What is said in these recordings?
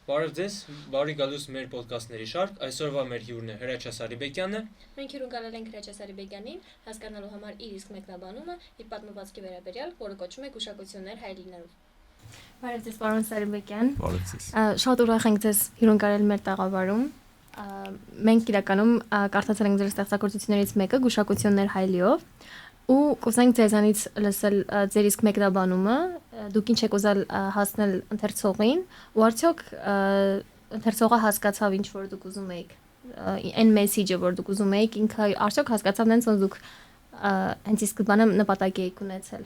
Բարև ձեզ, բարի գալուս մեր ոդկասթների շարք, այսօրվա մեր հյուրն է Հրաչյա Սարիբեկյանը։ Մենք հյուրն գալել ենք Հրաչյա Սարիբեկյանին, հասկանալու համար իր իսկ մեկնաբանումը իր պատմվածքի վերաբերյալ, որը կոչվում է «Գուշակություններ հայ լինելով»։ Բարև ձեզ, պարոն Սարիբեկյան։ Բարև ձեզ։ Շատ ուրախ ենք ձեզ հյուրն գալել մեր տաղավարում։ Մենք իրականում կարդացել ենք ձեր ստեղծագործություններից մեկը «Գուշակություններ հայ լինելով» ու կուզենք ձեզանից լսել ձեր իսկ մեկնաբանումը, դուք ինչ եք ուզել հասնել ընթերցողին, ու արդյոք ընթերցողը հասկացավ ինչ որ դուք ուզում եք, այն մեսիջը, որ դուք ուզում եք, ինքը արդյոք հասկացավ նենց ոնց դուք հենց իսկ բանը նպատակի եք ունեցել։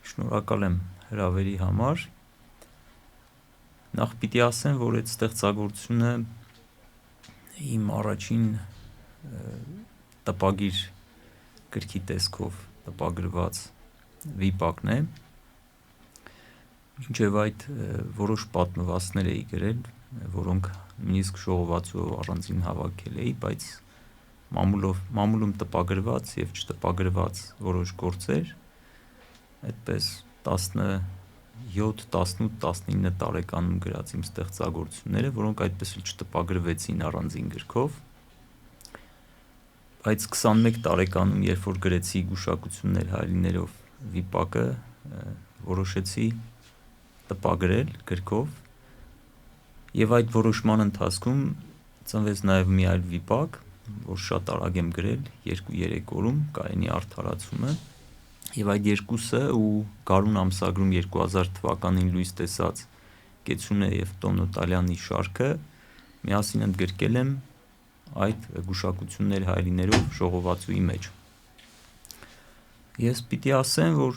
Շնորհակալ եմ հրավերի համար։ Նախ պիտի ասեմ, որ այդ ստեղծագործությունը իմ առաջին տպագիր գրքի տեսքով տպագրված վիպակն է, մինչև այդ որոշ պատմվածքներ էի գրել, որոնք նույնիսկ ժողովածուով առանձին հավաքել էի, բայց մամուլում տպագրված և չտպագրված որոշ գործեր, այդպես 17, 18, 19 տարեկանում գրած իմ ստեղծագործությունները, որոնք այդպես էլ չտպագրվեցին առանձին գրքով, բայց 21 տարեկանում, երբ որ գրեցի «Գուշակություններ հայ լինելով» վիպակը, որոշեցի տպագրել գրքով, և այդ որոշման ընթացքում ծնվեց նաև մի այլ վիպակ, որ շատ արագ եմ գրել, 2-3 օրում կայանի արդարացումը, և այդ երկուսը ու գարուն ամսագրում 2000 թվականին լույս տեսած Կեցունե և Տոնո Տալյանի շարքը միասին ընդգրկել եմ այդ «Գուշակություններ հայ լինելով» ժողովածուի մեջ։ Ես պիտի ասեմ, որ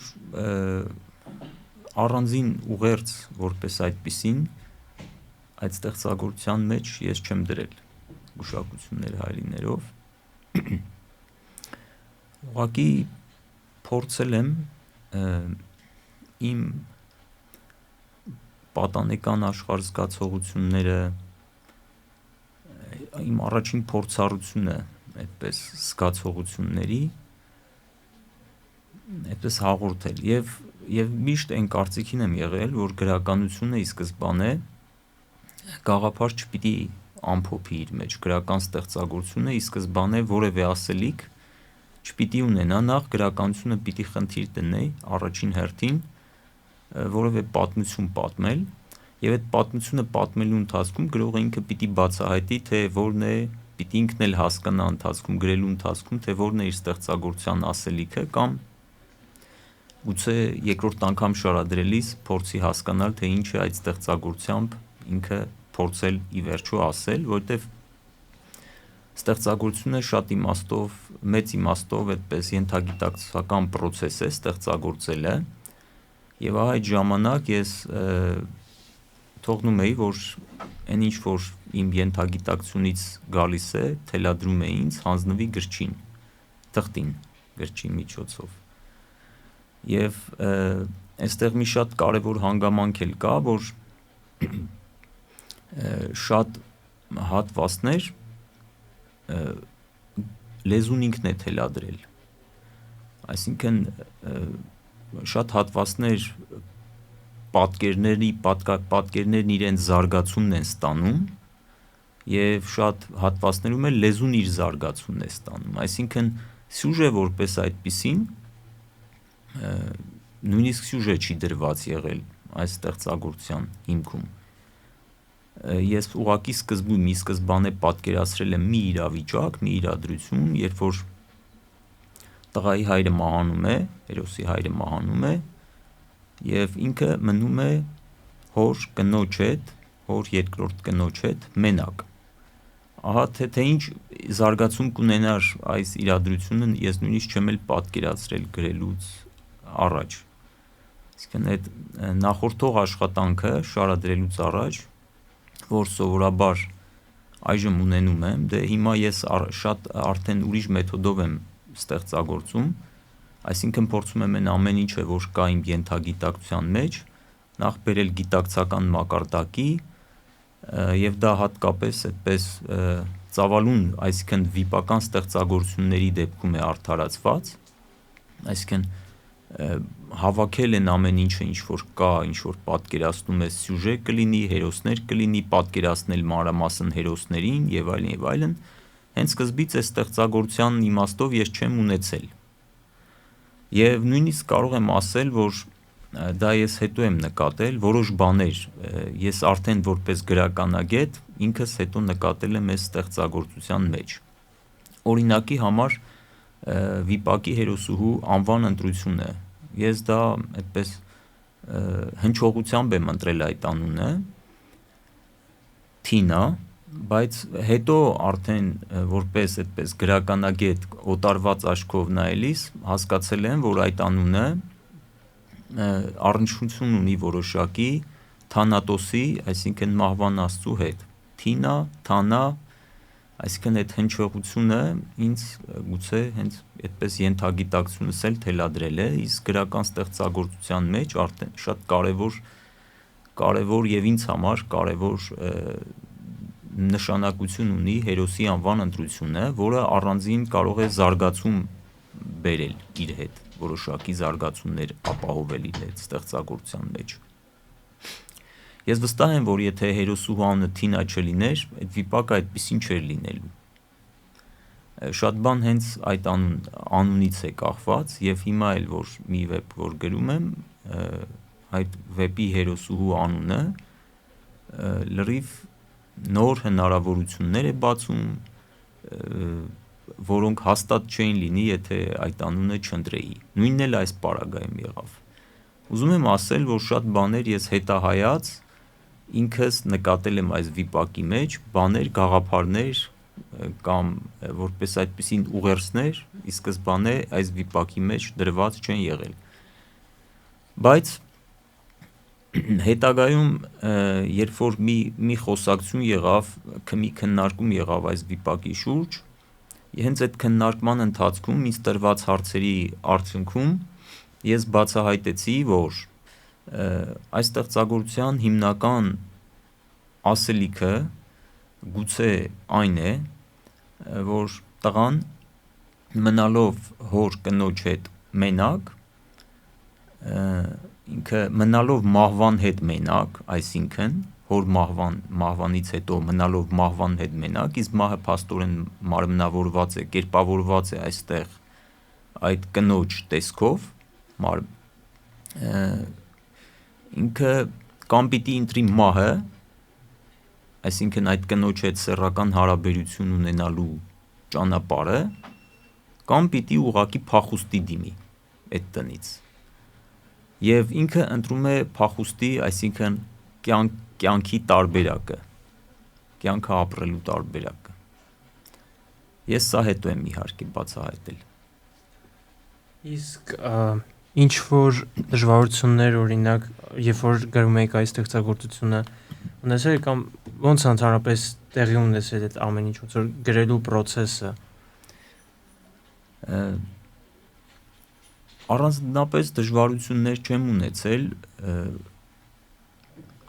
առանձին ուղերձ որպես այդպիսին այդ ստեղծագործության մեջ ես չեմ դրել «Գուշակություններ հայ լինելով», ուղղակի փորձել եմ իմ պատանեկան աշխարհզգացողությունները, իմ առաջին փորձառությունը այդպես զգացողությունների այդպես հաղորդել և միշտ այն կարծիքին եմ եղել, որ գրականությունը ի սկզբանե գաղափար չպիտի ամփոփի իր մեջ, գրական ստեղծագործությունը ի սկզբանե որևէ ասելիք չպիտի ունենա, նախ գրականությունը պիտի խնդիր դնի առաջին հերթին որևէ պատմություն պատմել, և այդ պատմությունը պատմելու ընթացքում գրողը ինքը պիտի բացահայտի, թե որն է, պիտի ինքն էլ հասկանա ընթացքում, գրելու ընթացքում, թե որն է իր ստեղծագործության ասելիքը, կամ գուցե երկրորդ անգամ շարադրելիս փորձի հասկանալ, թե ինչ է այդ ստեղծագործությամբ ինքը փորձել ի վերջո ասել, որովհետև ստեղծագործությունը շատ իմաստով, մեծ իմաստով այդպես ենթագիտակցական պրոցես է ստեղծագործելը, և այդ ժամանակ ես թողնում էի, որ այն ինչ որ իմ ենթագիտակցությունից գալիս է, թելադրում է ինձ, հանձնվի գրչին, թղթին, գրչի միջոցով, և այստեղ մի շատ կարևոր հանգամանք էլ կա, որ շատ հատվածներ լեզուն ինքն է թելադրել, այսինքն շատ հատվածներ պատկերներն իրենց զարգացումն են ստանում, և շատ հատվածներում էլ լեզուն իր զարգացումն է ստանում, այսինքն սյուժե որպես այդպիսին նույնիսկ սյուժե չի դրված եղել այս ստեղծագործության հիմքում, ես ուղղակի ի սկզբանե պատկերացրել եմ մի իրավիճակ, մի իրադրություն, երբ որ տղայի հայրը մահանում է, հերոսի հայրը մահանում է, և ինքը մնում է հոր կնոջ հետ, հոր երկրորդ կնոջ հետ մենակ, ահա թե ինչ զարգացում կունենար այս իրադրությունը, ես նույնիսկ չեմ էլ պատկերացրել գրելուց առաջ, այսինքն այդ նախորդող աշխատանքը շարադրելուց առաջ, որ սովորաբար այժմ ունենում եմ, դե հիմա ես շատ արդեն ուրիշ մեթոդով եմ ստեղծագործում, այսինքն փորձում եմ այն ամեն ինչը, որ կա իմ ենթագիտակցության մեջ, նախ բերել գիտակցական մակարդակի, և դա հատկապես այդպես ծավալուն, այսինքն վիպական ստեղծագործությունների դեպքում է արդարացված, այսինքն Հավաքել են ամեն ինչը, ինչ որ կա, ինչ որ պատկերացնում է սյուժե կլինի, հերոսներ կլինի, պատկերացնել մանրամասն հերոսներին եւ այլն եւ այլն, հենց սկզբից է ստեղծագործության իմաստով ես չեմ ունեցել։ Եվ նույնիսկ կարող եմ ասել, որ դա ես հետո եմ նկատել, որոշ բաներ ես արդեն որպես գրականագետ ինքս հետո նկատել եմ այս ստեղծագործության մեջ։ Օրինակի համար վիպակի հերոսուհու անվան ընտրությունը, ես դա այդպես հնչողությամբ եմ ընտրել այդ անունը, Թինա, բայց հետո արդեն որպես այդպես գրականագետ օտարված աչքով նայելիս հասկացել եմ, որ այդ անունը առնչություն ունի որոշակի Թանատոսի, այսինքն մահվան աստծու հետ։ Թինա, Թանա, այսինքն այդ հնչողությունը ինձ գուցե հենց այդպես ենթագիտակցությունս էլ թելադրել է, իսկ գրական ստեղծագործության մեջ արդեն շատ կարևոր եւ ինձ համար կարևոր նշանակություն ունի հերոսի անվան ընտրությունը, որը առանձին կարող է զարգացում բերել իր հետ, որոշակի զարգացումներ ապահովել իր հետ ստեղծագործության մեջ։ Ես վստահ եմ, որ եթե հերոսուհու անունը Թինա չլիներ, այդ վիպակը այդպեսին չէր լինելու։ Շատ բան հենց այդ անունից է կախված եւ հիմա էլ որ մի վեպ որ գրում եմ, այդ վեպի հերոսուհու անունը լրիվ նոր հնարավորություններ է բացում, որոնք հաստատ չէին լինի, եթե այդ անունը չընտրեի։ Նույնն էլ այս պարագայում եղավ։ Ուզում եմ ասել, որ շատ բաներ ես հետահայաց ինքս նկատել եմ այս վիպակի մեջ, բաներ, գաղափարներ կամ որպես այդպիսին ուղերձներ, ի սկզբանե այս վիպակի մեջ դրված չեն եղել։ Բայց հետագայում երբ որ մի խոսակցություն եղավ, մի քննարկում եղավ այս վիպակի շուրջ, հենց այդ քննարկման ընթացքում ինձ տրված հարցերի արդյունքում ես բացահայտեցի, որ այս ստեղծագործության հիմնական ասելիքը գուցե այն է, որ տղան մնալով հոր կնոջ հետ մենակ, ինքը մնալով մահվան հետ մենակ, այսինքն հոր մահվանից հետո մնալով մահվան հետ մենակ, իսկ մահը փաստորեն մարմնավորված է, կերպավորված է այստեղ այդ կնոջ տեսքով, ինքը կամ պիտի ընտրի մահը, այսինքն այդ կնոջ հետ սեռական հարաբերություն ունենալու ճանապարհը, կամ պիտի ուղղակի փախուստի դիմի այդ տնից։ Եվ ինքը ընտրում է փախուստի, այսինքն կյանքի տարբերակը, կյանքը ապրելու տարբերակը։ Ես սա հետո եմ իհարկե բացահայտել։ Իսկ ինչ որ դժվարություններ, օրինակ, երբ որ գրում եք այս ստեղծագործությունը, ունեցել կամ ոնց ընդհանրապես տեղի ունեցել այդ ամեն ինչ, ոնց որ գրելու process-ը։ Առանձնապես դժվարություններ չեմ ունեցել,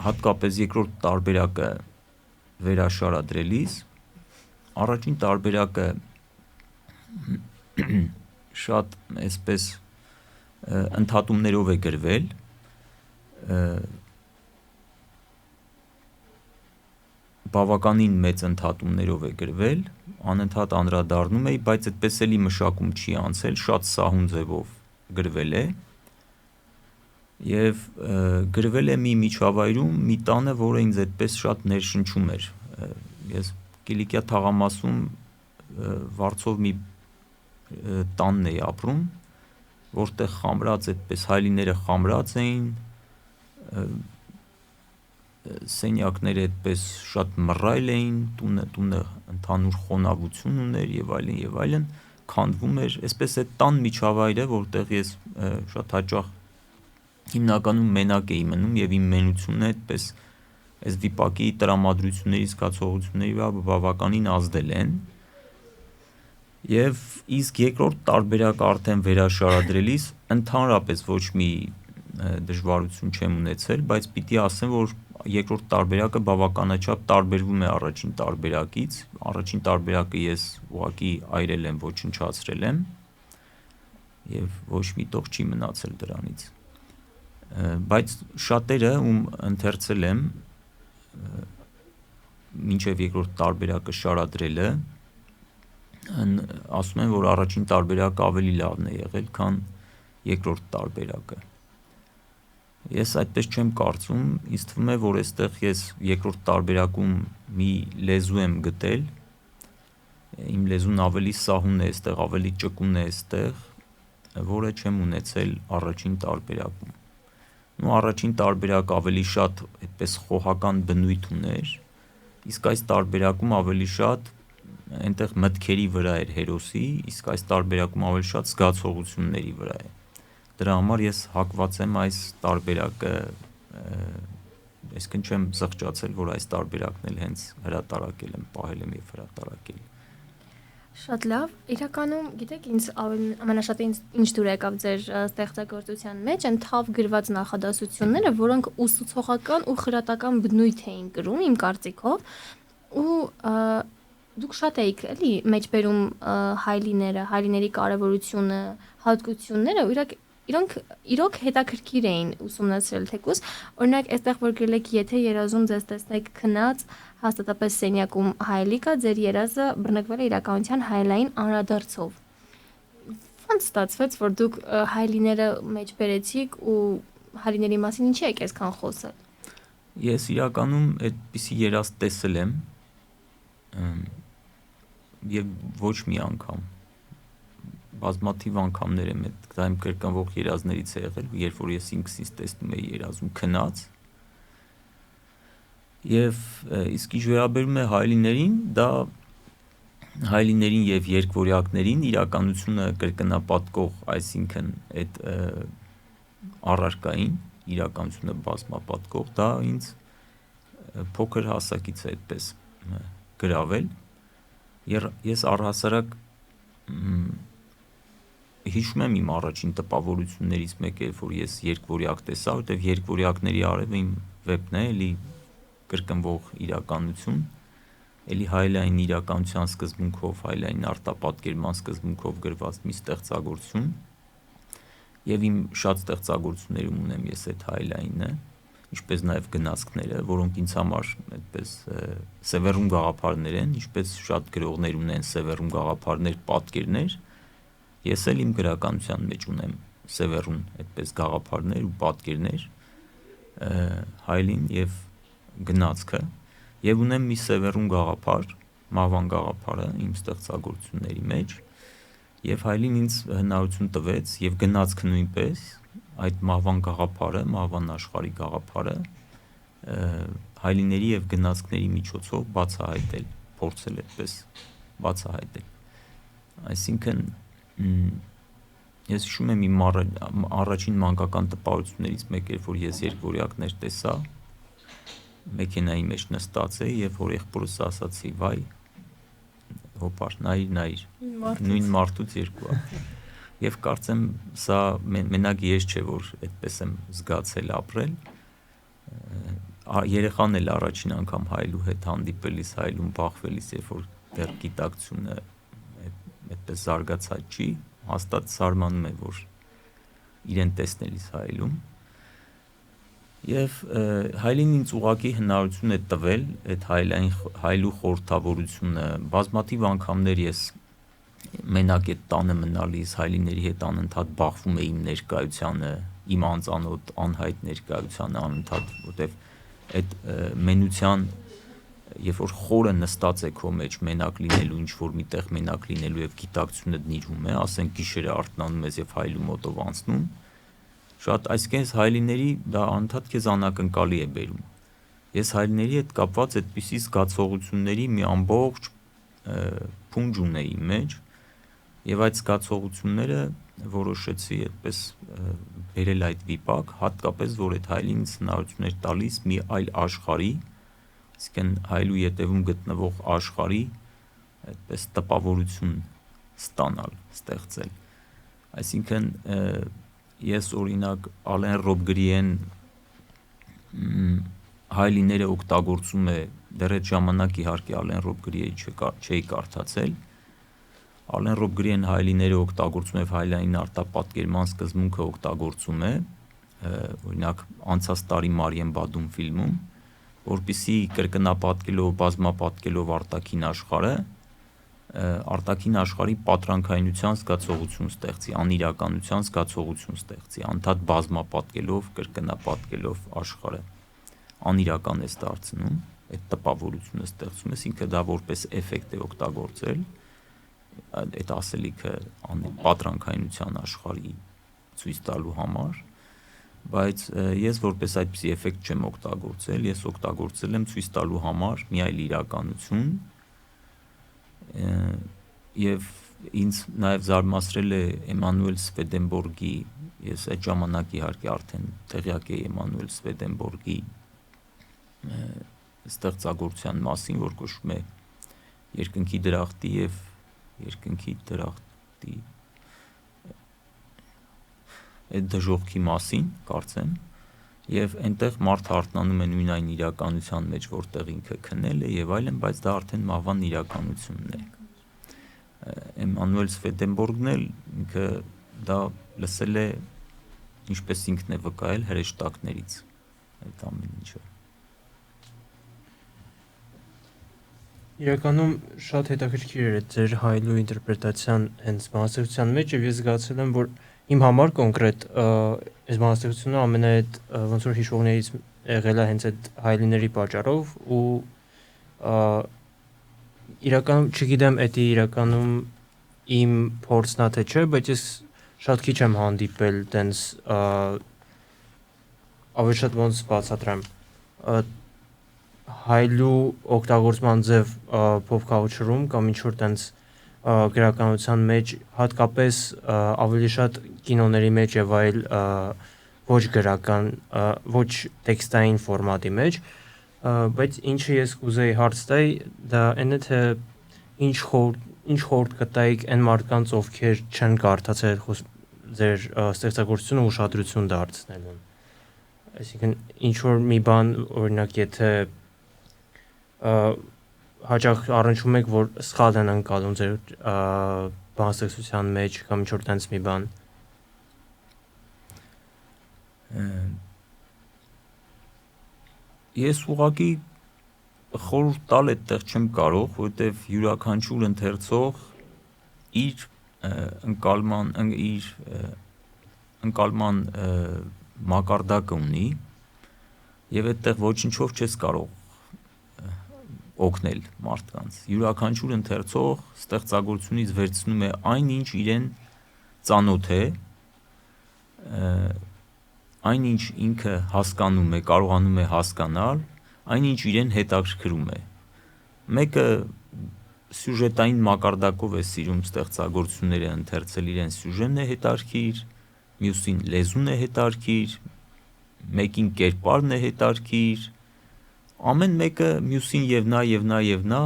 հատկապես երկրորդ տարբերակը վերաշարադրելիս, առաջին տարբերակը շատ այսպես ընդհատումներով է գրվել, բավականին մեծ ընդհատումներով է գրվել, անընդհատ անդրադառնում էի, բայց այդպես էլի մշակում չի անցել, շատ սահուն ձևով գրվել է եւ գրվել է մի միջավայրում, մի տանը, որը ինձ այդպես շատ ներշնչում էր։ Ես Կիլիկիա թաղամասում Վարձով մի տանն էի ապրում, որտեղ խամրած այդպես հայլիները խամրած էին, սենյակները այդպես շատ մռայլ էին, տունը ընդհանուր խոնավություն ուներ եւ այլն, քանդվում էր, այսպես այդ տան միջավայրը, որտեղ ես շատ հաճախ հիմնականում մենակ էի մնում եւ իմ մենությունը այդպես այս վիպակի տրամադրությունների, զգացողությունների բավականին ազդել են։ Եվ իսկ երկրորդ տարբերակը արդեն վերաշարադրելիս ընդհանրապես ոչ մի դժվարություն չեմ ունեցել, բայց պիտի ասեմ, որ երկրորդ տարբերակը բավականաչափ տարբերվում է առաջին տարբերակից։ Առաջին տարբերակը ես ուղղակի այրել եմ, ոչնչացրել եմ։ եւ ոչ մի տող չի մնացել դրանից, բայց շատերը ում ընթերցել եմ մինչև երկրորդ տարբերակը շարադրելը ասում են, որ առաջին տարբերակը ավելի լավն է եղել, քան երկրորդ տարբերակը։ Ես այդպես չեմ կարծում, ինձ թվում է, որ այստեղ ես երկրորդ տարբերակում մի լեզու եմ գտել, իմ լեզուն ավելի սահուն է այստեղ, ավելի ճկուն է այստեղ, որը չեմ ունեցել առաջին տարբերակում։ Ու առաջին տարբերակը ավելի շատ այդպես խոհական բնույթ ուներ, իսկ այս տարբերակում ավելի շատ այնտեղ մտքերի վրա էր հերոսի, իսկ այս տարբերակում ավելի շատ զգացողությունների վրա է։ Դրա համար ես հակված եմ այս տարբերակը, այսինքն չեմ զղջացել, որ այս տարբերակն էլ հենց հրատարակել եմ, պահել եմ եւ հրատարակել։ Շատ լավ, իրականում գիտեք ինձ ամենաշատը ինչ դուր եկավ ձեր ստեղծագործության մեջ, այն թավ գրված նախադասությունները, որոնք ուսուցողական ու խրատական բնույթ էին կրում իմ կարծիքով, ու դուք շատ եք էլի մեջբերում հայլիների կարևորությունը, հատկությունները, իրանք իրոք հետաքրքիր էին ուսումնասիրել թեկուզ, օրինակ այստեղ որ գրել եք, եթե երազում ձեզ տեսնեք քնած հաստատապես սենյակում հայլի կա, ձեր երազը բռնկվել է իրականության հայլային անդրադարձով։ Ոնց ստացվեց, որ դուք հայլիները մեջբերեցիք ու հայլիների մասին ինչի եք այսքան խոսել։ Ես իրականում այդպիսի երազ տեսել եմ եւ ոչ մի անգամ բազմաթիվ անգամներ եմ դա իմ կրկնվող երազներից է եղել, երբ որ ես ինքս ինձ տեսնում էի երազում քնած եւ իսկ ինչ վերաբերում է հայլիներին, դա հայլիներին եւ երկվորյակներին իրականությունը կրկնապատկող, այսինքն այդ առարկային իրականությունը բազմապատկող, դա ինձ փոքր հասակից է այդպես գրավել։ Ես առհասարակ հիշում եմ իմ առաջին տպավորություններից մեկը, որ ես երկվորյակ տեսա, որտեղ երկվորյակների արևը իմ վեպն է, էլի կրկնվող իրականություն, էլի հայլային իրականության սկզբունքով, հայլային արտապատկերման սկզբունքով գրված մի ստեղծագործություն, եւ իմ շատ ստեղծագործություններում ունեմ ես այդ հայլայինը, ինչպես նաեւ գնացքները, որոնք ինձ համար այդպես սևեռում գաղափարներ են, ինչպես շատ գրողներ ունեն սևեռում գաղափարներ, պատկերներ, ես էլ իմ գրականության մեջ ունեմ սևեռուն այդպես գաղափարներ ու պատկերներ, հայլին եւ գնացքը, եւ ունեմ մի սևեռուն գաղափար, մահվան գաղափարը իմ ստեղծագործությունների մեջ, եւ հայլին ինձ հնարություն տվեց եւ գնացքը նույնպես այդ մահվան գաղափարը, մահվան աշխարհի գաղափարը հայլիների եւ գնացքների միջոցով բացահայտել, փորձել այդպես բացահայտել։ Այսինքն ես հիշում եմ իմ առաջին մանկական տպավորություններից մեկը, որ ես երկվորյակներ տեսա, մեքենայի մեջ նստած էի եւ որ եղբորս ասացի, վայ, հոպար, նայր, նույն մարդուց երկու հատ։ Եվ կարծեմ սա մենակ ես չէ, որ այդպես եմ զգացել ապրել, երեխան էլ առաջին անգամ հայլու հետ հանդիպելիս, հայլում բախվելիս, երբ որ դեռ գիտակցությունը այդպես զարգացած չի, հաստատ սարմանում է, որ իրեն տեսնելիս հայլում, եւ հայլին ինձ ուղղակի հնարություն է տվել այդ հայլու խորհրդավորությունը, բազմաթիվ անգամներ ես մենակ այդ տանը մնալիս հայլիների հետ անընդհատ բախվում էի իմ ներկայությանը, իմ անծանոթ անհայտ ներկայությանը անընդհատ, որտեվ այդ մենության երբ որ խորը նստած է քո մեջ մենակ լինելու, ինչ որ միտեղ մենակ լինելու եւ գիտակցությունը դնիրում է, ասենք գիշերը արթնանում ես եւ հայլու մոտով անցնում, շատ այսինքն հայլիների դա անընդհատ քեզ անակնկալի է բերում։ Ես հայլիների հետ կապված այդպիսի զգացողությունների մի ամբողջ փունջ ունեի մեջ եւ այդ զգացողությունները որոշեցի այդպես բերել այդ վիպակ, հատկապես որ այդ հայլին հնարություն էր տալիս մի այլ աշխարհի, այսինքն հայլու ետևում գտնվող աշխարհի այդպես տպավորություն ստանալ, ստեղծել։ Այսինքն ես օրինակ Ալեն Ռոբգրիեն հայլիները օգտագործում է դեռ այդ ժամանակ իհարկե Ալեն Ռոբգրիեի չէի կարդացել, Ալեն Գրիեն հայելիները օգտագործում եւ հայելային արտապատկերման սկզբունքը օգտագործում է, օրինակ անցած տարի Մարիեմ Բադում ֆիլմում, որպեսզի կրկնապատկելով, բազմապատկելով արտաքին աշխարհի պատրանքայնության զգացողություն ստեղծի, անիրականության զգացողություն ստեղծի, անդադ բազմապատկելով, կրկնապատկելով աշխարհը անիրական է դարձնում, այդ տպավորությունը ստեղծում է, ինքը դա որպես էֆեկտ է օգտագործել, այդ ասելիքը պատրանքայնության աշխարհի ցույց տալու համար, բայց ես որպես այդպիսի էֆեկտ չեմ օգտագործել, ես օգտագործել եմ ցույց տալու համար մի այլ իրականություն, եւ ինձ նաեւ զարմացրել է Էմանուել Սվեդենբորգի, ես այդ ժամանակ իհարկե արդեն տեղյակ էի Էմանուել Սվեդենբորգի ստեղծագործության մասին, որ կոչվում է երկնքի դրախտի եւ երկնքի դրախտի այդ դժողքի մասին, կարծեմ, եւ այնտեղ մարդը արթնանում է նույն այն իրականության մեջ, որտեղ ինքը քնել է եւ այլն, բայց դա արդեն մահվան իրականությունն է։ Էմանուել Սվեդենբորգն էլ ինքը դա լսել է, ինչպես ինքն է վկայել հրեշտակներից այդ ամեն ինչը։ Իրականում շատ հետաքրքիր էր ձեր հայլու ինտերպրետացիան հենց բանաստեղծության մեջ եւ ես զգացել եմ, որ իմ համար կոնկրետ այս բանաստեղծությունը ամենայդ ոնց որ հիշողներից եղել է հենց այդ հայլիների պատճառով ու իրականում չգիտեմ էդի իրականում իմ փորձն է թե չէ, բայց ես շատ քիչ եմ հանդիպել տենց ավելի շատ ոնց բացատրեմ հայլու օգտագործման ձև pop culture-ում կամ ինչ-որ տենց գրականության մեջ հատկապես ավելի շատ կինոների մեջ եւ այլ ոչ գրական, ոչ տեքստային ֆորմատի մեջ, բայց ինչը ես կուզեի հարց տայի, դա այն է թե ինչ խորհուրդ կտայիք այն մարդկանց, ովքեր չեն կարդացել ձեր ստեղծագործությունը ուշադրություն դարձնելուն։ Այսինքն ինչ որ մի բան, օրինակ, եթե հաճախ առնչվում եք, որ սխալ են անցալում ձեր բանաստեղծության մեջ կամ ինչ-որ տենց մի բան։ Ես ուղղակի խորհուրդ տալ այդտեղ չեմ կարող, որովհետև յուրաքանչյուր ընթերցող իր ընկալման մակարդակը ունի եւ այդտեղ ոչինչով չես կարող օգնել մարդկանց։ Յուրաքանչյուր ընթերցող ստեղծագործությունից վերցնում է այն, ինչ իրեն ծանոթ է, այն, ինչ ինքը հասկանում է, կարողանում է հասկանալ, այն, ինչ իրեն հետաքրքրում է։ Մեկը սյուժետային մակարդակով է սիրում ստեղծագործությունները ընթերցել, իրեն սյուժեն է հետաքրքիր, մյուսին լեզուն է հետաքրքիր, մեկին կերպարն է հետաքրքիր, ամեն մեկը մյուսին եւ նա,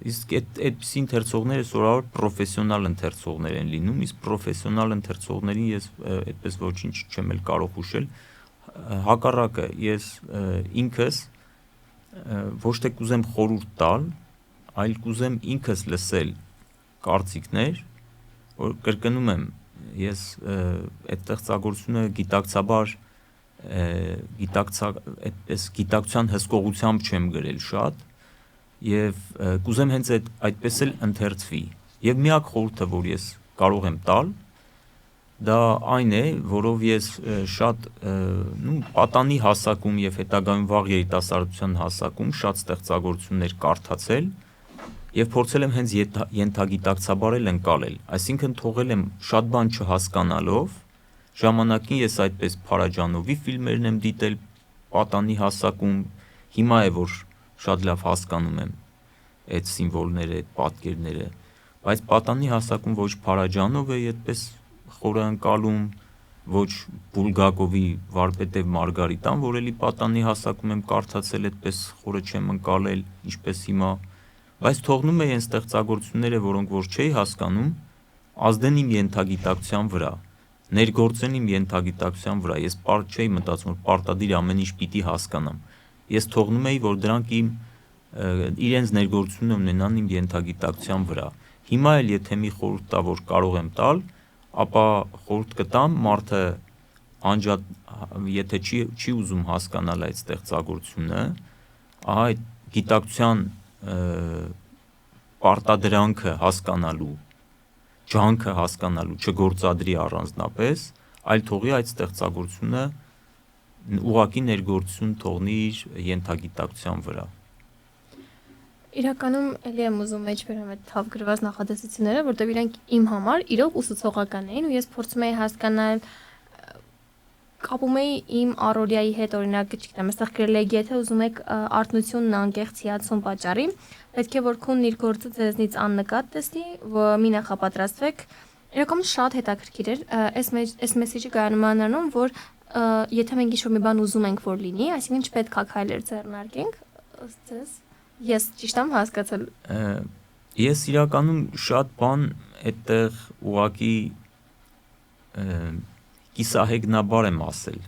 իսկ այդպիսի ընթերցողները սովորաբար պրոֆեսիոնալ ընթերցողներ են լինում, իսկ պրոֆեսիոնալ ընթերցողներին ես այդպես ոչինչ չեմ էլ կարող հուշել, հակառակը ես ինքս ոչ թե կուզեմ խորհուրդ տալ, այլ կուզեմ ինքս լսել կարծիքներ, որ կրկնում եմ, ես այդ ստեղծագործությունը գիտակցաբար այդպես գիտակցության հսկողությամբ չեմ գրել շատ եւ կուզեմ հենց այդպես էլ ընթերցվի եւ միակ խորհուրդը որ ես կարող եմ տալ դա այն է որով ես շատ պատանի հասակում եւ հետագայում վաղ երիտասարդության հասակում շատ ստեղծագործություններ կարդացել եւ փորձել եմ հենց ենթագիտակցաբար էլ ընկալել այսինքն թողել եմ շատ բան չհասկանալով ժամանակին ես այդպես Փարաջանովի ֆիլմերն եմ դիտել պատանի հասակում հիմա է որ շատ լավ հասկանում եմ այդ սիմվոլները, այդ պատկերները բայց պատանի հասակում ոչ Փարաջանովը այդպես խորը ընկալում ոչ Բուլգակովի Վարպետև Մարգարիտան, որ էլի պատանի հասակում եմ կարդացել այդպես խորը չեմ ընկալել, ինչպես հիմա, բայց թողնում էի այն ստեղծագործությունները, որոնք որ չէի հասկանում, ազդեն իմ ենթագիտակցության վրա, ներգործեն իմ ենթագիտակցության վրա, ես չէի մտածում, որ պարտադիր ամեն ինչ պիտի հասկանամ, ես թողնում էի, որ դրանք իմ իրենց ներգործությունը ունենան իմ ենթագիտակցության վրա, Հիմա էլ եթե մի խորհուրդ տա, որ կարող եմ տալ, ապա խորհուրդ կտամ մարդը եթե չի ուզում հասկանալ այդ ստեղծագործությունը, ահա այդ գիտակցության պարտադրանքը հասկանալու, ջանքը հասկանալու չգործադրի առանձնապես, այլ թողի այդ ստեղծագործությունը ուղղակի ներգործություն թողնի իր ենթագիտակցության վրա։ Իրականում էլի եմ ուզում մեջբերեմ այդ թավ գրված նախադասությունները, որտեղ իրենք իմ համար իրոք ուսուցողական էին ու ես փորձում էի հասկանալ, կապում էի իմ առօրյայի հետ, օրինակ, չգիտեմ, այստեղ գրել եք, եթե ուզում եք արթնությունն անկեղծ հիացում պատճառի, պետք է որ քունն իր գործը ձեզնից աննկատ տեսնի, մի նախապատրաստվեք։ Իրականում շատ հետաքրքիր էր, այս մեսեջը կայանում է նրանում, որ եթե մենք ինչ-որ մի բան ուզում ենք որ լինի, այսինքն չպետք է քայլեր ձեռնարկենք, ըստ ձեզ։ Ես ճիշտ եմ հասկացել։ Ես իրականում շատ բան այդտեղ ուղղակի կիսահեգնաբար եմ ասել։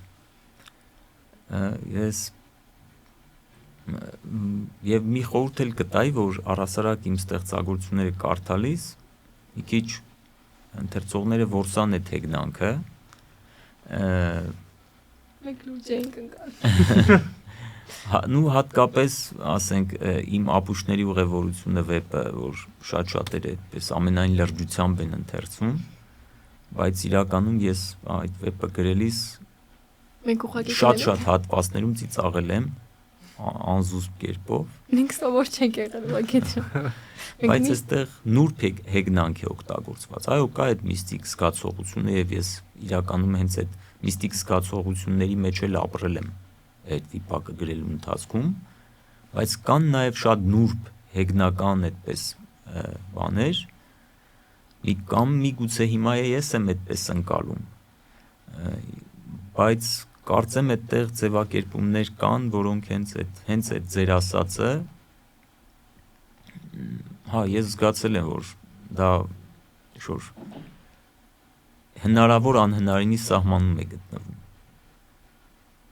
Ես եւ մի խորհուրդ էլ կտայի, որ առհասարակ իմ ստեղծագործությունները կարդալիս մի քիչ ընթերցողները որսան այդ հեգնանքը։ Մեկ լուրջ ենք ընկալ։ Նու հատկապես, ասենք, իմ ապուշների ուղևորությունը վեպը, որ շատ-շատերը այդպես ամենայն լրջությամբ են ընթերցում, բայց իրականում ես այդ վեպը գրելիս շատ հատվածներում ծիծաղել եմ անզուսպ կերպով։ Մենք սովոր չենք եղել ուղղակի դրա։ Բայց այստեղ նուրբ հեգնանք է օգտագործված։ Այո, կա այդ միստիկ զգացողությունը եւ ես իրականում հենց այդ միստիկ զգացողությունների մեջ էլ ապրել եմ այդ վիպակը գրելու ընթացքում, բայց կան նաև շատ նուրբ հեգնական այդպես բաներ, կամ միգուցե հիմա ես եմ այդպես ընկալում, բայց կարծեմ այդտեղ ձևակերպումներ կան, որոնք հենց այդ ձեր ասածը, ես զգացել եմ, որ դա ինչ-որ հնարավոր անհնարինի սահմանում է գտնվում։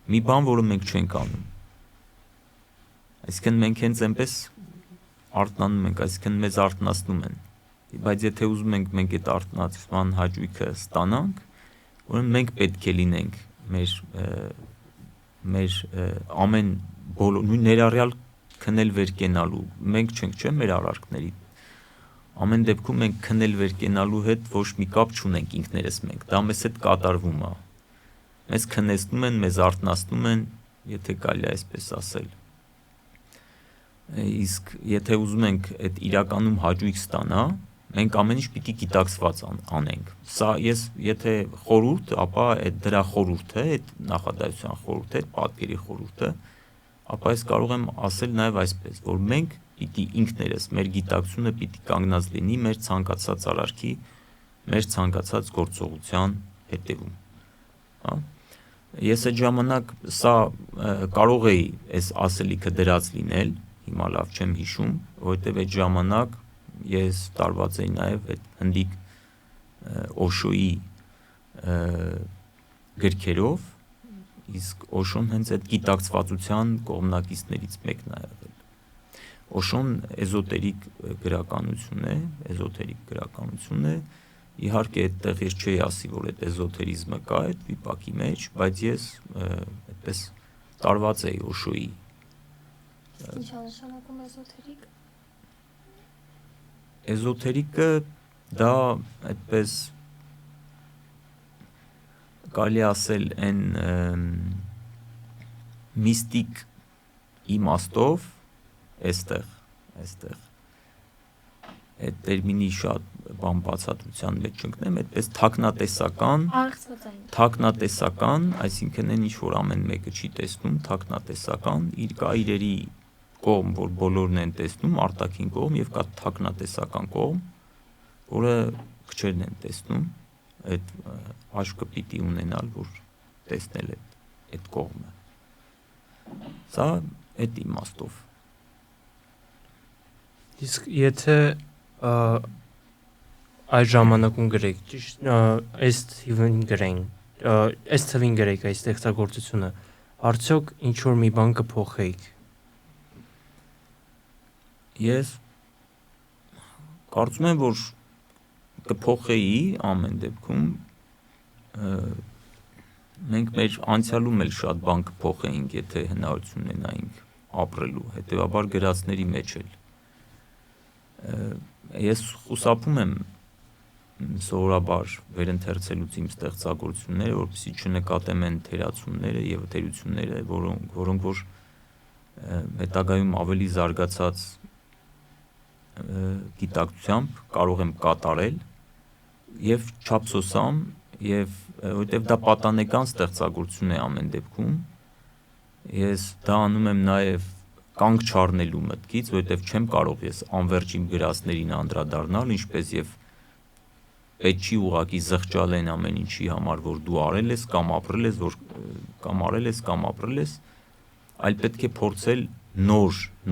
Մի բան, որը մենք չենք անում։ Այսինքն մենք հենց այնպես արթնանում ենք, այսինքն մեզ արթնացնում են։ Բայց եթե ուզում ենք մենք այդ արթնացման հաճույքը ստանանք, ուրեմն մենք պետք է լինենք մեր ամեն նույն ներառյալ քնել վեր կենալու, մենք չենք, չէ՞, մեր արարքների։ Ամեն դեպքում մենք քնել վեր կենալու հետ ոչ մի կապ չունենք ինքներս մենք, դա մեզ հետ կատարվում է։ Մեզ քնեցնում են, մեզ արթնացնում են, եթե կարելի է այսպես ասել։ Իսկ եթե ուզում ենք այդ իրականում հաճույք ստանա, մենք ամեն ինչ պիտի գիտակցված անենք։ Սա եթե խորհուրդ, ապա այդ դրա խորհուրդը, այդ նախադասության խորհուրդը, այդ պատկերի խորհուրդը, ապա ես կարող եմ ասել նաև այսպես, որ մենք պիտի ինքներս մեր գիտակցությունը պիտի կանգնած լինի մեր ցանկացած արարքի, մեր ցանկացած գործողության հետևում։ Հա։ Ես այդ ժամանակ սա կարող էի այս ասելիքը դրած լինել, հիմա լավ չեմ հիշում, որովհետև այդ ժամանակ ես տարված էի նաև այդ հնդիկ Օշոյի գրքերով, իսկ Օշոն հենց այդ գիտակցվածության կողմնակիցներից մեկն է եղել։ Օշոն էզոտերիկ գրականություն է, իհարկե այդտեղ ես չէի ասի, որ այդ էզոտերիզմը կա այդ վիպակի մեջ, բայց ես այդպես տարված էի Օշոյի։ Ինչ է նշանակում էզոտերիկ։ Էզոտերիկը դա այդպես կարելի ասել այն միստիկ իմաստով այստեղ այդ տերմինի շատ բան բացատրության մեջ չընկնեմ, այդպես թաքնատեսական, այսինքն այն ինչ որ ամեն մեկը չի տեսնում, թաքնատեսական, իր կա իրերի կողմ, որ բոլորն են տեսնում, արտաքին կողմ եւ կա թաքնատեսական կողմ, որը քչերն են տեսնում, այդ աչքը պիտի ունենալ, որ տեսնել այդ կողմը։ Սա այդ իմաստով։ Իսկ եթե այս ժամանակում գրեք, ճիշտ այս թվին գրեք այս ստեղծագործությունը, արդյոք ինչ որ մի բան կփոխեիք։ Ես կարծում եմ, որ կփոխեի ամեն դեպքում մենք մեր անցյալում էլ շատ բան կփոխեինք, եթե հնարավորություն ունենայինք ապրելու, հետևաբար գրածների մեջ էլ ես խուսափում եմ սովորաբար վերընթերցելուց իմ ստեղծագործությունները, որպեսզի չնկատեմ այն թերացումները եւ թերությունները, որոնք որ հետագայում ավելի զարգացած գիտակցությամբ կարող եմ կատարել եւ չափսոսամ եւ որովհետեւ դա պատանեկան ստեղծագործություն է ամեն դեպքում ես դա անում եմ նաեւ կանգ չառնելու մտքից որովհետեւ չեմ կարող ես անվերջ իմ գրածներին անդրադառնալ ինչպես եւ պետք չի ուղղակի զղջալ այն ամեն ինչի համար որ դու արել ես կամ ապրել ես որ կամ արել ես կամ ապրել ես այլ պետք է փորձել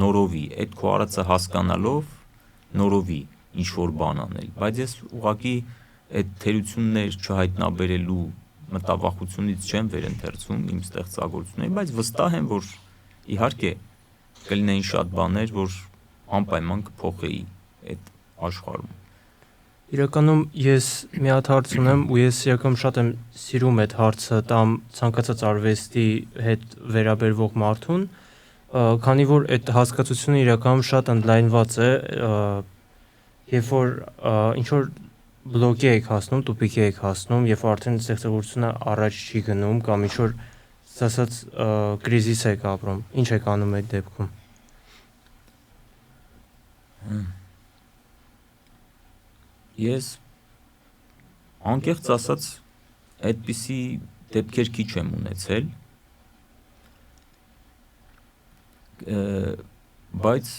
նորովի այդ քո արածը հասկանալով նորովի ինչ որ բան անել բայց ես ուղղակի այդ թերություններ չհայտնաբերելու մտավախությունից չեմ վերընթերցում իմ ստեղծագործություններին, բայց վստահ եմ, որ իհարկե կլինեին շատ բաներ, որ անպայման կփոխեի այդ աշխարհում։ Իրականում ես մի հատ հարց ունեմ ու ես իրականում շատ եմ սիրում այդ հարցը տամ ցանկացած արվեստի հետ վերաբերվող մարդուն, քանի որ այդ հասկացությունը իրականում շատ ընդլայնված է, երբ որ ինչ որ բլոկի եք հասնում, տուպիկի եք հասնում, երբ արդեն ստեղծագործությունը առաջ չի գնում կամ ինչ որ ասած կրիզիս եք ապրում, ինչ եք անում այդ դեպքում։ Ես անկեղծ ասած այդպիսի դեպքեր քիչ եմ ունեցել, բայց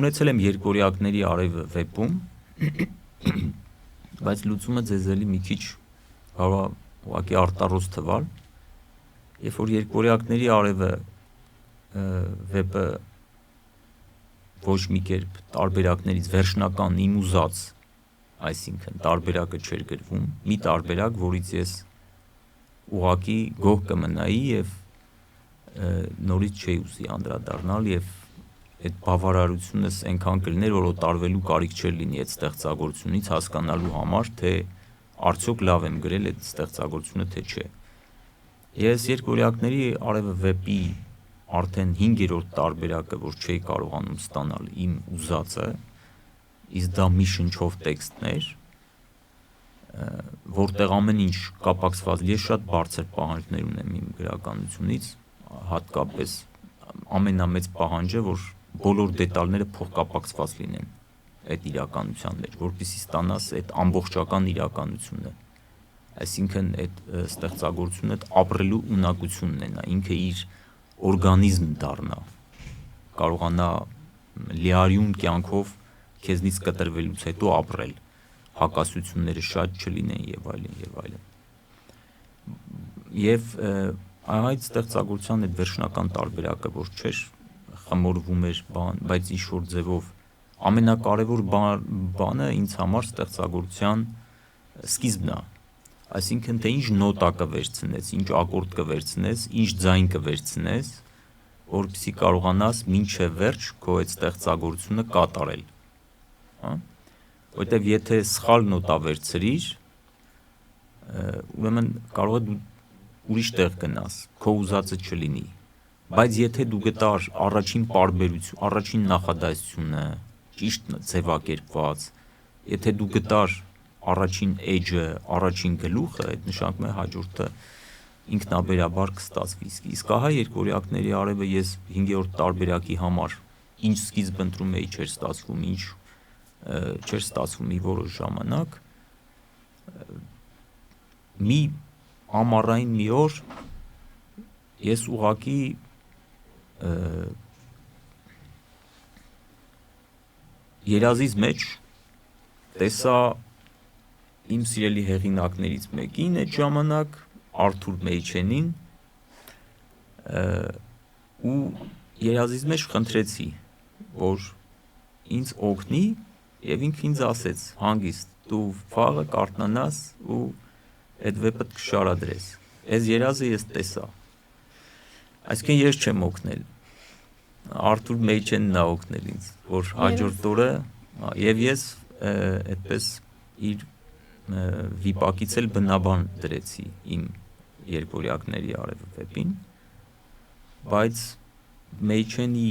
ունեցել եմ երկորյակների արևը վեպում, բայց լուծումը ձեզ էլի մի քիչ կարող է ուղղակի արտառոց թվալ, երբ որ երկորյակների արևը վեպը ոչ մի կերպ տարբերակներից վերջնական իմ ուզած, այսինքն տարբերակը չէր գրվում, մի տարբերակ, որից ես ուղղակի գոհ կմնայի եւ նորից չէի ուզի անդրադառնալ եւ այդ բավարարությունս այնքան կլիներ, որ օտարվելու կարիք չէր լինի այդ ստեղծագործությունից հասկանալու համար, թե արդյոք լավ եմ գրել այդ ստեղծագործությունը, թե չէ։ Ես երկորյակների արևը վեպի արդեն 5-րդ տարբերակը, որ չէի կարողանում ստանալ իմ ուզածը, իսկ դա մի շնչով տեքստներ, որտեղ ամեն ինչ կապակցված, ես շատ բարձր պահանջներ ունեմ իմ գրականությունից, հատկապես ամենամեծ պահանջը, որ բոլոր դետալները փոխկապակցված լինեն այդ իրականության մեջ, որպեսզի ստանաս այդ ամբողջական իրականությունը։ Այսինքն այդ ստեղծագործությունը ապրելու ունակություն ունենա, ինքը իր օրգանիզմ դառնա, կարողանա լիարյուն կյանքով քեզնից կտրվելուց հետո ապրել, հակասությունները շատ չլինեն եւ այլն եւ այլն։ Եվ այդ ստեղծագործության այդ վերջնական տարբերակը, որ չէր խմորվում էր բան, բայց ինչ որ ձևով ամենակարևոր բանը ինձ համար ստեղծագործության սկիզբն է։ Այսինքն թե ինչ նոտա կվերցնես, ինչ ակորդ կվերցնես, ինչ ձայն կվերցնես, որպեսզի կարողանաս մինչև վերջ քո այդ ստեղծագործությունը կատարել։ Հա? Որտեվ եթե սխալ նոտա վերցրիր, ուրեմն կարող է դու ուրիշ տեղ գնաս, քո ուզածը չլինի։ Բայց եթե դու գտար առաջին պարբերություն, առաջին նախադասությունը, ճիշտ ձևակերպված, եթե դու գտար առաջին էջը, առաջին գլուխը, այդ նշանակում է հաջորդը ինքնաբերաբար կստացվի։ Իսկ ահա երկորյակների արևը ես 5-րդ տարբերակի համար ինչ սկիզբ ընտրում էի, չէր ստացվում, ինչ չէր ստացվում մի որոշ ժամանակ։ Մի ամառային մի օր ես ուղղակի երազից մեջ տեսա իմ սիրելի հեղինակներից մեկին այդ ժամանակ Արթուր Մեյչենին ու երազից մեջ խնդրեցի, որ ինձ օգնի եւ ինքը ինձ ասեց հանգիստ դու վաղը կարթնանաս ու այդ վեպը կշարադրես։ Այս երազը ես տեսա։ Այսինքն ես չեմ օգնել։ Արթուր Մեյչենն է օգնել ինձ, որ հաջորդ օրը եւ ես այդպես իր վիպակից էլ բնաբան դրեցի իմ երկորյակների արևվեպին, բայց Մեյչենի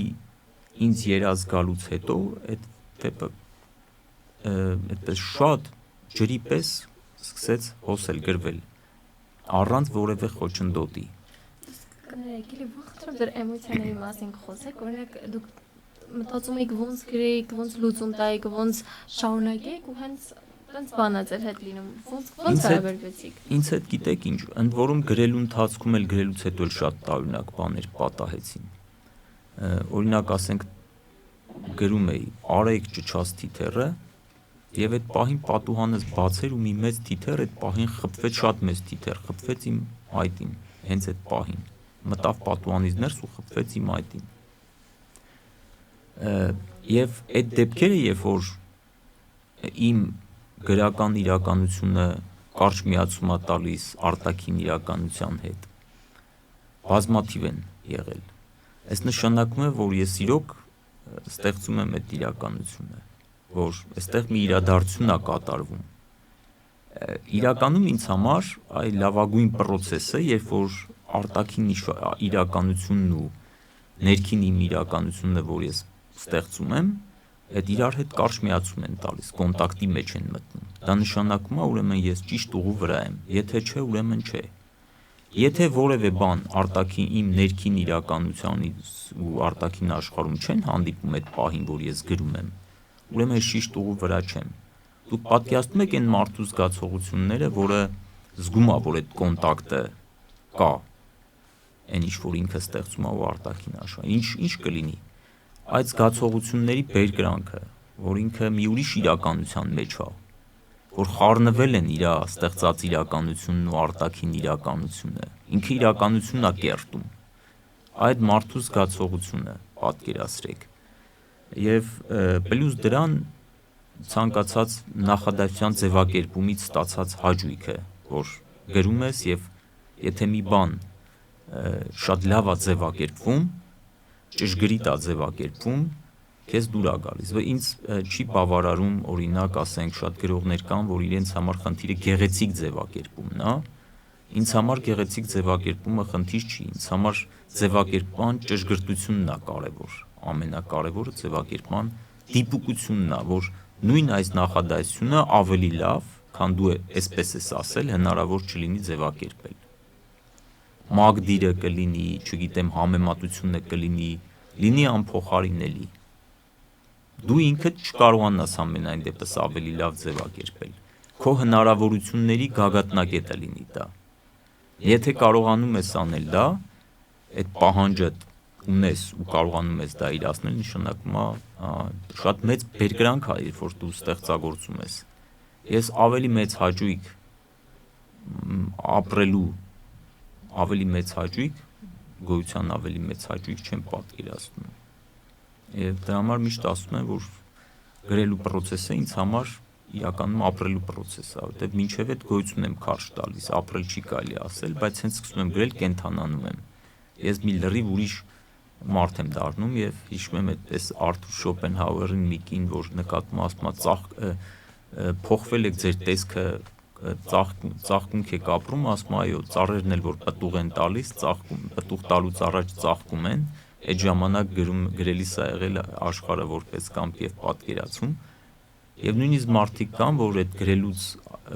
ինձ երազ գալուց հետո այդ վեպը այդպես շատ ջրի պես սկսեց հոսել, գրվել, առանց որևէ խոչընդոտի։ Կներեք, էլի ողջ դեռ էմոցիաների մասին խոսեք, օրինակ դուք մտածում եք ոնց գրեիք, ոնց լուծում տայիք, ոնց շարունակեք ու հենց տենց բանա ձեր հետ լինում, ոնց վերաբերվեցիք։ Ինձ հետ գիտեք ինչ, ընդ որում գրելու ընթացքում էլ գրելուց հետո էլ շատ տարօրինակ բաներ պատահեցին։ Օրինակ ասենք գրում էի Արայք ճչաց թիթեռը եւ այդ պահին պատուհանս բացեր ու մի մեծ թիթեռ այդ պահին խփվեց, շատ մեծ թիթեռ խփվեց իմ այտին, հենց այդ պահին մտավ պատուհանից ներս ու խփվեց իմ այտին։ Եվ այդ դեպքերը, երբ որ իմ գրական իրականությունը կարճ միացում է տալիս արտաքին իրականության հետ, բազմաթիվ են եղել։ Այս նշանակում է, որ ես իրոք ստեղծում եմ այդ իրականությունը, որ այստեղ մի իրադարձություն է կատարվում։ Իրականում ինձ համար այ լավագույն process-ը, երբ որ արտաքին իրականությունն ու ներքին իմ իրականությունը, որ ես ստեղծում եմ, այդ իրար հետ կարճ միացում են տալիս, կոնտակտի մեջ են մտնում։ Դա նշանակում է, ուրեմն ես ճիշտ ուղու վրա եմ, եթե չէ, ուրեմն չէ։ Եթե որևէ բան արտաքին իմ ներքին իրականությանից ու արտաքին աշխարհում չեն հանդիպում այդ պահին, որ ես գրում եմ, ուրեմն ես ճիշտ ուղու վրա չեմ։ Դուք պատկերացնում եք այն մարդու զգացողությունները, որը զգում է, որ այդ կոնտակտը կա, այն ինչ որ ինքը ստեղծում է ու արտաքին աշխարհ, ինչ կլինի։ Այդ զգացողությունների բերկրանքը, որ ինքը մի ուրիշ իրականության մեջ է, որ խառնվել են իր ստեղծած իրականությունն ու արտաքին իրականությունը, ինքը իրականությունն է կերտում, այդ մարդու զգացողությունը պատկերացրեք։ Եվ պլյուս դրան ցանկացած նախադասության ձևակերպումից ստացած հաճույքը, որ գրում ես եւ եթե մի բան շատ լավ է ձևակերպվում, ճշգրիտ է ձևակերպվում, քեզ դուր է գալիս։ Ու ինձ չի բավարարում, օրինակ, ասենք, շատ գրողներ կան, որ իրենց համար խնդիրը գեղեցիկ ձևակերպումն է։ Ինձ համար գեղեցիկ ձևակերպումը խնդիր չի, ինձ համար ձևակերպման ճշգրտությունն է կարևոր։ Ամենակարևորը ձևակերպման դիպուկությունն է, որ նույն այս նախադասությունը ավելի լավ, քան դու այսպես ես ասել, հնարավոր չլինի ձևակերպել։ Մագդիրը կլինի, չգիտեմ, համեմատությունը լինի անփոխարինելի։ Դու ինքդ չկարողանաս ամենայն դեպս ավելի լավ ձևակերպել։ Քո հնարավորությունների գագաթնակետը լինի դա։ Եթե կարողանում ես անել դա, այդ պահանջը ունես ու կարողանում ես դա իրացնել, նշանակում է շատ մեծ բերկրանք է, երբ որ դու ստեղծագործում ես։ Ես ավելի մեծ հաճույք ապրելու ավելի մեծ հաճույք, գոյության ավելի մեծ հաճույք չեմ պատկերացնում։ Եվ դրա համար միշտ ասում եմ, որ գրելու process-ը ինձ համար իրականում ապրելու process է, որտեղ մինչև այդ գոյություն եմ քարշ տալիս, ապրել չի կարելի ասել, բայց հենց սկսում եմ գրել, կենթանանում եմ։ Ես մի լրիվ ուրիշ մարդ եմ դառնում եւ հիշում եմ այդպես Արթուր Շոպենհաուերին մի կին, որ նկատում ասում է փոխվել եք ձեր տեսքը, ծաղկունք եք ապրում, ասում այո, ծառերն էլ որ պտուղ են տալիս, ծաղկում, պտուղ տալուց առաջ ծաղկում են, այդ ժամանակ գրելիս է եղել աշխարհը որպես կամք եւ պատկերացում, եւ նույնիսկ մարդիկ կան, որ այդ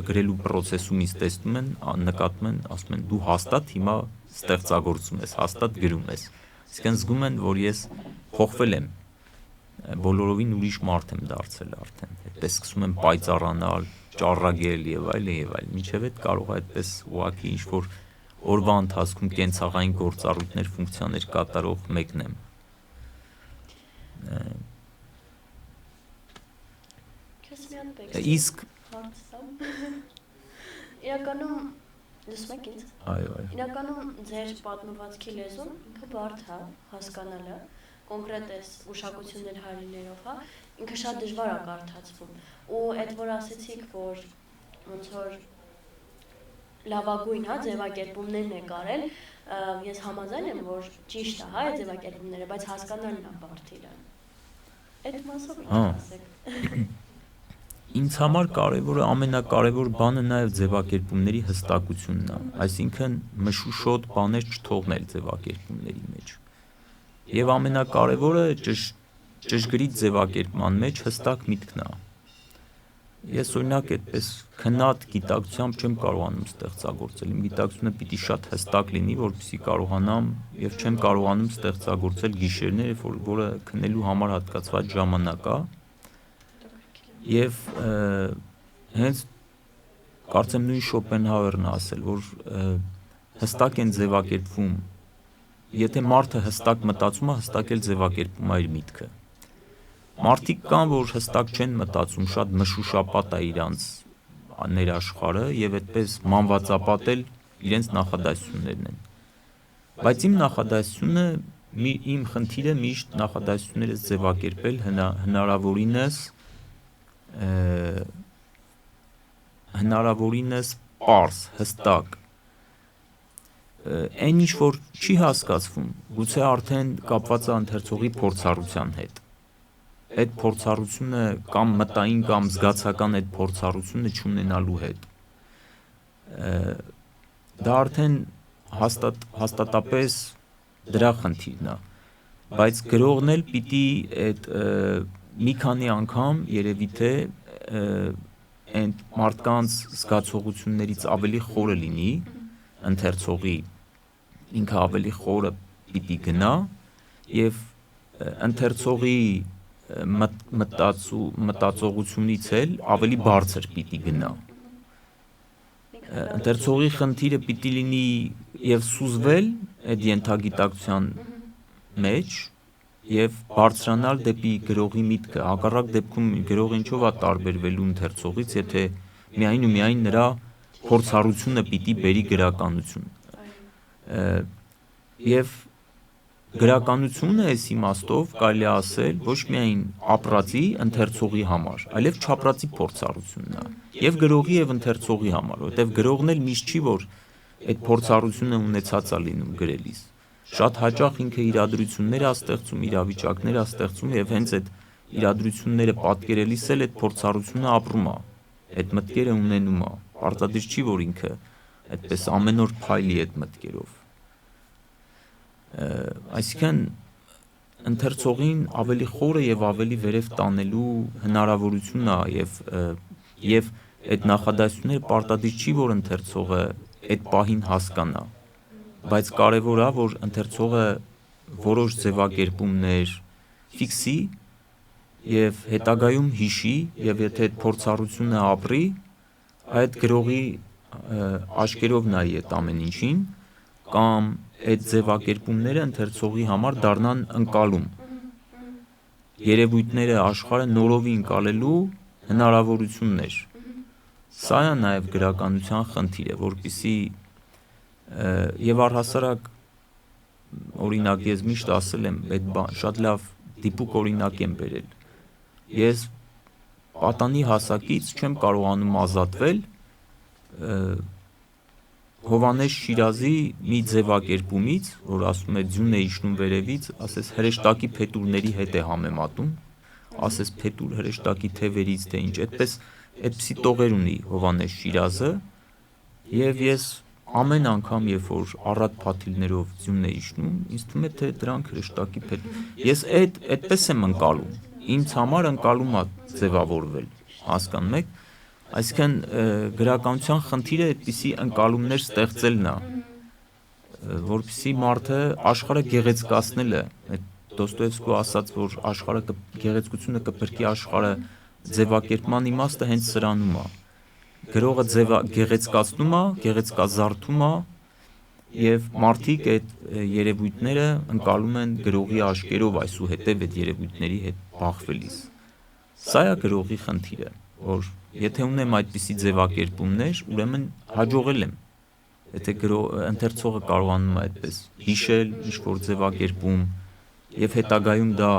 գրելու process-ում ինձ տեսնում են, նկատում են, ասում են դու հաստատ հիմա ստեղծագործում ես, հաստատ գրում ես, իսկն զգում են, որ ես փոխվել եմ, բոլորովին ուրիշ մարդ եմ դարձել արդեն, այդպես սկսում եմ պայծառանալ, ճառագել եւ այլն, մինչեւ այդ կարող է այդպես ուղղակի ինչ-որ օրվա ընթացքում կենցաղային գործառույթներ, ֆունկցիաներ կատարող մեկն եմ։ Իսկ իրականում լսում եք ինձ։ Այո։ Իրականում ձեր պատմվածքի լեզուն ինքը բարդ է հասկանալը, կոնկրետ էս ուշակություններ հայրեններով, հա, ինքը շատ դժվար է կարդացվում։ Ու այդ որ ասեցիք, որ ոնց որ լավագույն, հա, ձևակերպումներն եք արել, ես համաձայն եմ, որ ճիշտ է, հա, այդ ձևակերպումները, բայց հասկանալն է բարդ իրան։ Այդ մասով ինչ ասեք։ Ինձ համար ամենակարևոր բանը նաև ձևակերպումների հստակությունն է, այսինքն մշուշոտ բաներ չթողնել ձևակերպումների մեջ։ Եվ ամենակարևորը ճշգրիտ ձևակերպման մեջ հստակ միտքն է։ Ես օրինակ այդպես քնած գիտակցությամբ չեմ կարողանում ստեղծագործել, իմ գիտակցությունը պիտի շատ հստակ լինի, որպեսզի կարողանամ եւ չեմ կարողանում ստեղծագործել գիշերներ, որը քնելու համար հատկացված ժամանակ է։ Եվ հենց կարծեմ նույն Շոպենհաուերն ասել, որ հստակ են ձևակերպվում, եթե մարդը հստակ մտածում է, հստակ էլ ձևակերպում է իր միտքը։ Մարդիկ կան, որ հստակ չեն մտածում, շատ մշուշապատ է իրանց ներաշխարհը եւ այդպես մանվածապատել իրենց նախադասություններն են։ Բայց իմ նախադասությունը, իմ խնդիրը միշտ նախադասություններս ձևակերպել հնարավորինս պարզ, հստակ։ Այն ինչ որ չի հասկացվում, գուցե արդեն կապված է ընթերցողի փորձառության հետ։ Այդ փորձառությունը կամ մտային կամ զգացական այդ փորձառությունը չունենալու հետ։ Դա արդեն հաստատապես դրա խնդիրն է, բայց գրողն էլ պիտի այդ մի քանի անգամ երևի թե այդ մարդկանց զգացողություններից ավելի խորը լինի, ընթերցողի ինքը ավելի խորը պիտի գնա եւ ընթերցողի մտածողությունից էլ ավելի բարձր պիտի գնա։ Ընթերցողի խնդիրը պիտի լինի եւ սուզվել այդ ենթագիտակցության մեջ եւ բարձրանալ դեպի գրողի միտքը։ Հակառակ դեպքում գրողը ինչով է տարբերվելու ընթերցողից, եթե միայն ու միայն նրա փորձառությունը պիտի բերի գրականություն։ Եվ գրականությունը այս իմաստով կարելի է ասել ոչ միայն ապրածի ընթերցողի համար, այլև չապրածի փորձառությունն է, եւ գրողի եւ ընթերցողի համար, որովհետեւ գրողն էլ միշտ չի որ այդ փորձառությունը ունեցած է լինում գրելիս։ Շատ հաճախ ինքը իրադրություններ է ստեղծում, իրավիճակներ է ստեղծում եւ հենց այդ իրադրությունները պատկերելիս էլ այդ փորձառությունը ապրում է, այդ մտքերը ունենում է։ Պարտադիր չի որ ինքը այդպես ամեն օր փայլի այդ մտքերով։ Այսինքն ընթերցողին ավելի խորը եւ ավելի վերև տանելու հնարավորությունն է եւ այդ նախադասությունները պարտադիր չի որ ընթերցողը այդ պահին հասկանա, բայց կարևոր է որ ընթերցողը որոշ ձևակերպումներ ֆիքսի եւ հետագայում հիշի եւ եթե այդ փորձառությունը ապրի, այդ գրողի աչքերով նայի այդ ամեն ինչին կամ այդ ձևակերպումները ընթերցողի համար դառնան ընկալում։ Երևույթները աշխարհը նորովի ընկալելու հնարավորություններ։ Սա է նաև գրականության խնդիրը, որպեսզի եւ առհասարակ օրինակ ես միշտ ասել եմ, այդ շատ լավ դիպուկ օրինակ եմ բերել։ Ես պատանի հասակից չեմ կարողանում ազատվել Հովհաննես Շիրազի մի ձևակերպումից, որ ասում է ձյուն է իջնում վերևից, ասես հրեշտակի փետուրների հետ է համեմատում, ասես փետուր հրեշտակի թևերից թե ինչ, այդպիսի տողեր ունի Հովհաննես Շիրազը, եւ ես ամեն անգամ երբ որ առատ փաթիլներով ձյուն է իջնում, ինձ թվում է թե դրանք հրեշտակի փետուր։ Ես այդպես եմ ընկալում, ինձ համար ընկալում է ձևավորվել, հասկանում եք։ Այսինքն գրականության խնդիրը այդպիսի ընկալումներ ստեղծելն է, որպեսզի մարդը աշխարհը գեղեցկացնելը, այդ Դոստոևսկու ասաց, որ գեղեցկությունը կփրկի աշխարհը, ձևակերպման իմաստը հենց սրանում է։ Գրողը գեղեցկացնում է, գեղեցկազարդում է, եւ մարդիկ այդ երևույթները ընկալում են գրողի աչքերով, այսուհետև այդ երևույթների հետ բախվելիս։ Սա է գրողի խնդիրը, որ եթե ունեմ այդպիսի ձևակերպումներ, ուրեմն հաջողել եմ։ Եթե ընթերցողը կարողանում է այդպես հիշել ինչ-որ ձևակերպում եւ հետագայում դա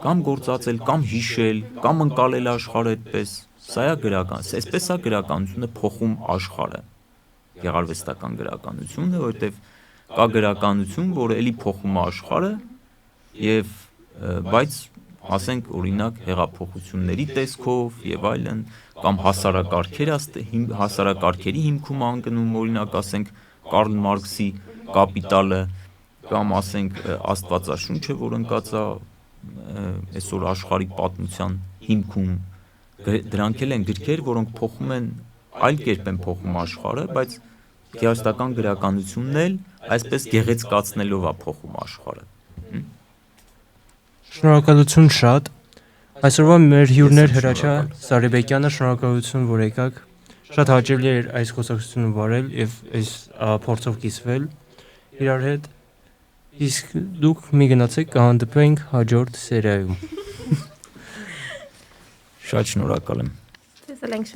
կամ գործածել, կամ հիշել, կամ ընկալել աշխարհը այդպես, սա է այսպես է գրականությունը փոխում աշխարհը։ Գեղարվեստական գրականությունը, որովհետեւ կա գրականություն, որը էլի փոխում է աշխարհը եւ բայց ասենք օրինակ հեղափոխությունների տեսքով եւ այլն, կամ հասարակարգերի հիմքում անգնում, օրինակ ասենք Կարլ Մարքսի «Կապիտալը», կամ ասենք Աստվածաշունչը, որ ընկած է այսօր աշխարհիկ պատմության հիմքում, դրանք էլ են գրքեր, որոնք փոխում են այլ կերպ են փոխում աշխարհը, բայց գեղարվեստական գրականությունն էլ այսպես գեղեցկացնելով է փոխում աշխարհը։ Շնորհակալություն շատ։ Այսօրվա մեր հյուրներ Հրաչյա Սարիբեկյանը, շնորհակալություն, որ եկաք։ Շատ հաճելի էր այս խոսակցությունը վարել եւ այս փորձով կիսվել իրար հետ։ Իսկ դուք մի գնացեք, կհանդիպենք հաջորդ սերիայում։ Շատ շնորհակալ եմ։ Ձեզ էլ ենք